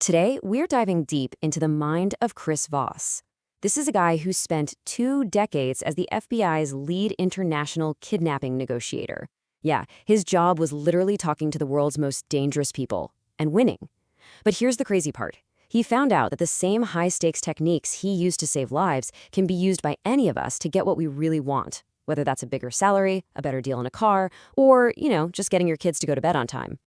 Today, we're diving deep into the mind of Chris Voss. This is a guy who spent 2 decades as the FBI's lead international kidnapping negotiator. Yeah, his job was literally talking to the world's most dangerous people and winning. But here's the crazy part. He found out that the same high-stakes techniques he used to save lives can be used by any of us to get what we really want, whether that's a bigger salary, a better deal in a car, or, just getting your kids to go to bed on time.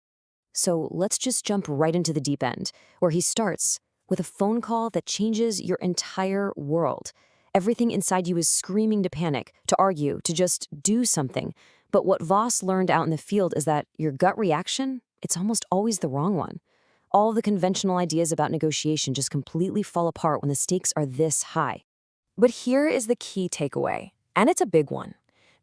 So let's just jump right into the deep end, where he starts with a phone call that changes your entire world. Everything inside you is screaming to panic, to argue, to just do something. But what Voss learned out in the field is that your gut reaction, it's almost always the wrong one. All the conventional ideas about negotiation just completely fall apart when the stakes are this high. But here is the key takeaway, and it's a big one.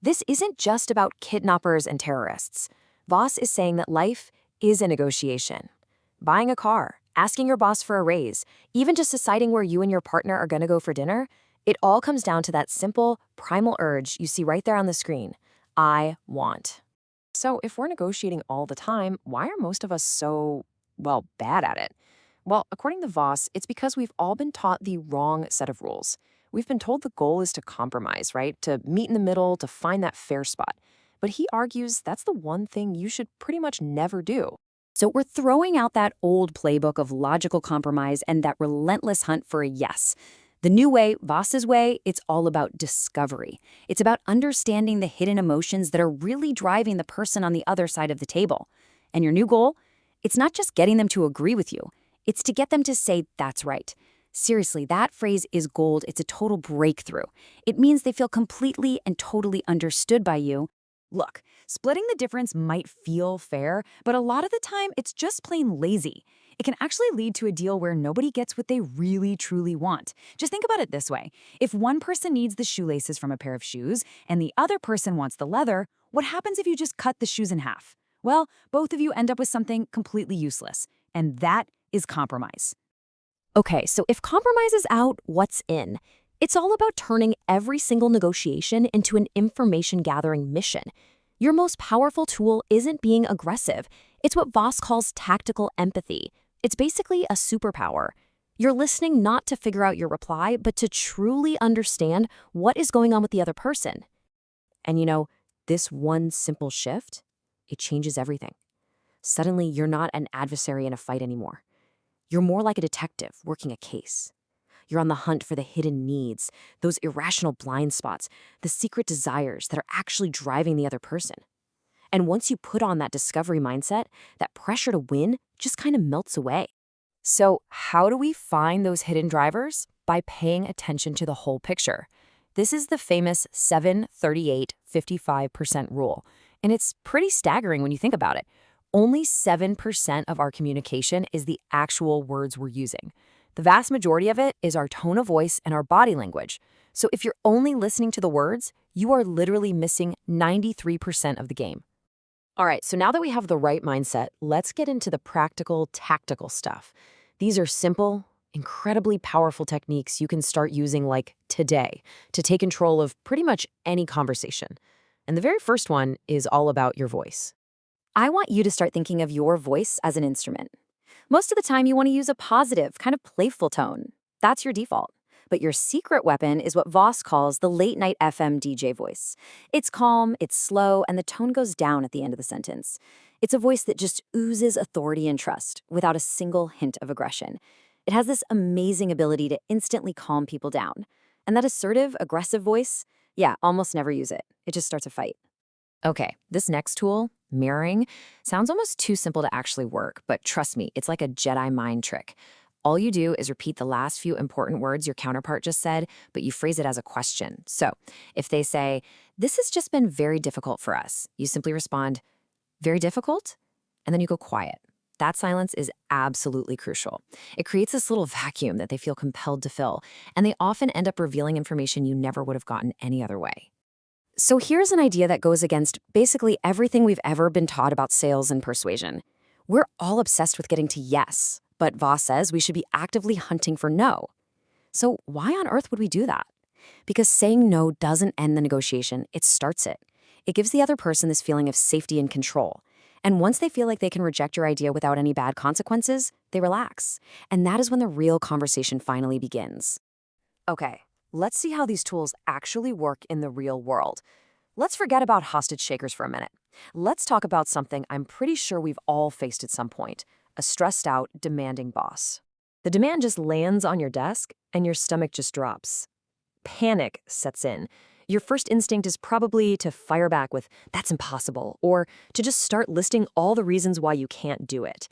This isn't just about kidnappers and terrorists. Voss is saying that life is a negotiation. Buying a car, asking your boss for a raise, even just deciding where you and your partner are going to go for dinner, it all comes down to that simple, primal urge you see right there on the screen. I want. So if we're negotiating all the time, why are most of us so, bad at it? Well, according to Voss, it's because we've all been taught the wrong set of rules. We've been told the goal is to compromise, right? To meet in the middle, to find that fair spot. But he argues that's the one thing you should pretty much never do. So we're throwing out that old playbook of logical compromise and that relentless hunt for a yes. The new way, Voss's way, it's all about discovery. It's about understanding the hidden emotions that are really driving the person on the other side of the table. And your new goal? It's not just getting them to agree with you. It's to get them to say, that's right. Seriously, that phrase is gold. It's a total breakthrough. It means they feel completely and totally understood by you. Look, splitting the difference might feel fair, but a lot of the time it's just plain lazy. It can actually lead to a deal where nobody gets what they really, truly want. Just think about it this way. If one person needs the shoelaces from a pair of shoes and the other person wants the leather, what happens if you just cut the shoes in half? Well, both of you end up with something completely useless, and that is compromise. Okay, so if compromise is out, what's in? It's all about turning every single negotiation into an information-gathering mission. Your most powerful tool isn't being aggressive. It's what Voss calls tactical empathy. It's basically a superpower. You're listening not to figure out your reply, but to truly understand what is going on with the other person. And this one simple shift, it changes everything. Suddenly, you're not an adversary in a fight anymore. You're more like a detective working a case. You're on the hunt for the hidden needs, those irrational blind spots, the secret desires that are actually driving the other person. And once you put on that discovery mindset, that pressure to win just kind of melts away. So how do we find those hidden drivers? By paying attention to the whole picture. This is the famous 7-38-55% rule, and it's pretty staggering when you think about it. Only 7% of our communication is the actual words we're using. The vast majority of it is our tone of voice and our body language. So if you're only listening to the words, you are literally missing 93% of the game. All right, so now that we have the right mindset, let's get into the practical, tactical stuff. These are simple, incredibly powerful techniques you can start using like today to take control of pretty much any conversation. And the very first one is all about your voice. I want you to start thinking of your voice as an instrument. Most of the time, you want to use a positive, kind of playful tone. That's your default. But your secret weapon is what Voss calls the late-night FM DJ voice. It's calm, it's slow, and the tone goes down at the end of the sentence. It's a voice that just oozes authority and trust without a single hint of aggression. It has this amazing ability to instantly calm people down. And that assertive, aggressive voice, almost never use it. It just starts a fight. Okay, this next tool, mirroring, sounds almost too simple to actually work, but trust me, it's like a Jedi mind trick. All you do is repeat the last few important words your counterpart just said, but you phrase it as a question. So if they say, "This has just been very difficult for us," you simply respond, "Very difficult?" And then you go quiet. That silence is absolutely crucial. It creates this little vacuum that they feel compelled to fill, and they often end up revealing information you never would have gotten any other way. So here's an idea that goes against basically everything we've ever been taught about sales and persuasion. We're all obsessed with getting to yes, but Voss says we should be actively hunting for no. So why on earth would we do that? Because saying no doesn't end the negotiation, it starts it. It gives the other person this feeling of safety and control. And once they feel like they can reject your idea without any bad consequences, they relax. And that is when the real conversation finally begins. Okay, let's see how these tools actually work in the real world. Let's forget about hostage shakers for a minute. Let's talk about something I'm pretty sure we've all faced at some point: a stressed out, demanding boss. The demand just lands on your desk and your stomach just drops. Panic sets in. Your first instinct is probably to fire back with, "That's impossible," or to just start listing all the reasons why you can't do it.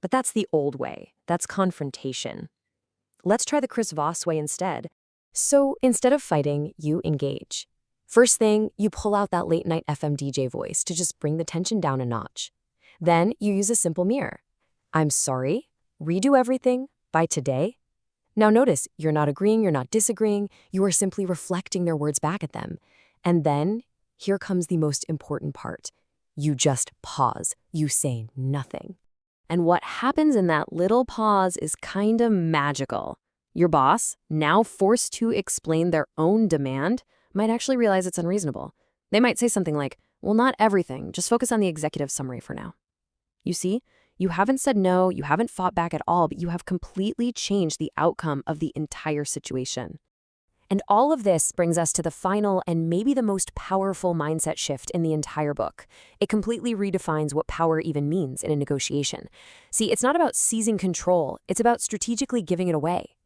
But that's the old way. That's confrontation. Let's try the Chris Voss way instead. So instead of fighting, you engage. First thing, you pull out that late night FM DJ voice to just bring the tension down a notch. Then you use a simple mirror. "I'm sorry, redo everything by today." Now notice, you're not agreeing, you're not disagreeing, you are simply reflecting their words back at them. And then, here comes the most important part. You just pause. You say nothing. And what happens in that little pause is kinda magical. Your boss, now forced to explain their own demand, might actually realize it's unreasonable. They might say something like, "Well, not everything, just focus on the executive summary for now." You see, you haven't said no, you haven't fought back at all, but you have completely changed the outcome of the entire situation. And all of this brings us to the final and maybe the most powerful mindset shift in the entire book. It completely redefines what power even means in a negotiation. See, it's not about seizing control, it's about strategically giving it away.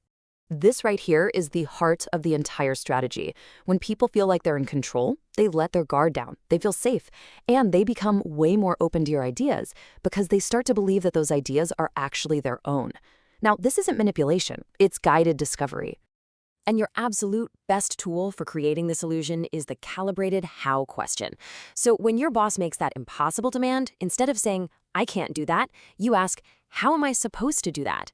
This right here is the heart of the entire strategy. When people feel like they're in control, they let their guard down, they feel safe, and they become way more open to your ideas because they start to believe that those ideas are actually their own. Now, this isn't manipulation, it's guided discovery. And your absolute best tool for creating this illusion is the calibrated how question. So when your boss makes that impossible demand, instead of saying, "I can't do that," you ask, "How am I supposed to do that?"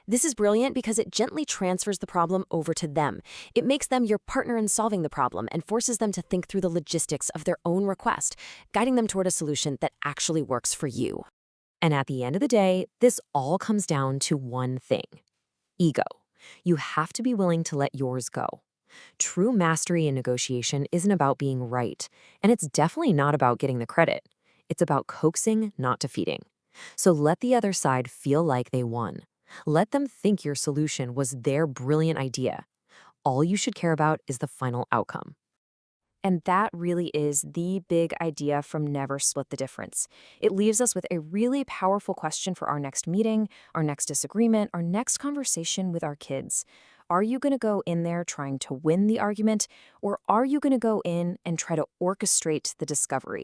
This is brilliant because it gently transfers the problem over to them. It makes them your partner in solving the problem and forces them to think through the logistics of their own request, guiding them toward a solution that actually works for you. And at the end of the day, this all comes down to one thing: ego. You have to be willing to let yours go. True mastery in negotiation isn't about being right, and it's definitely not about getting the credit. It's about coaxing, not defeating. So let the other side feel like they won. Let them think your solution was their brilliant idea. All you should care about is the final outcome. And that really is the big idea from Never Split the Difference. It leaves us with a really powerful question for our next meeting, our next disagreement, our next conversation with our kids. Are you going to go in there trying to win the argument, or are you going to go in and try to orchestrate the discovery?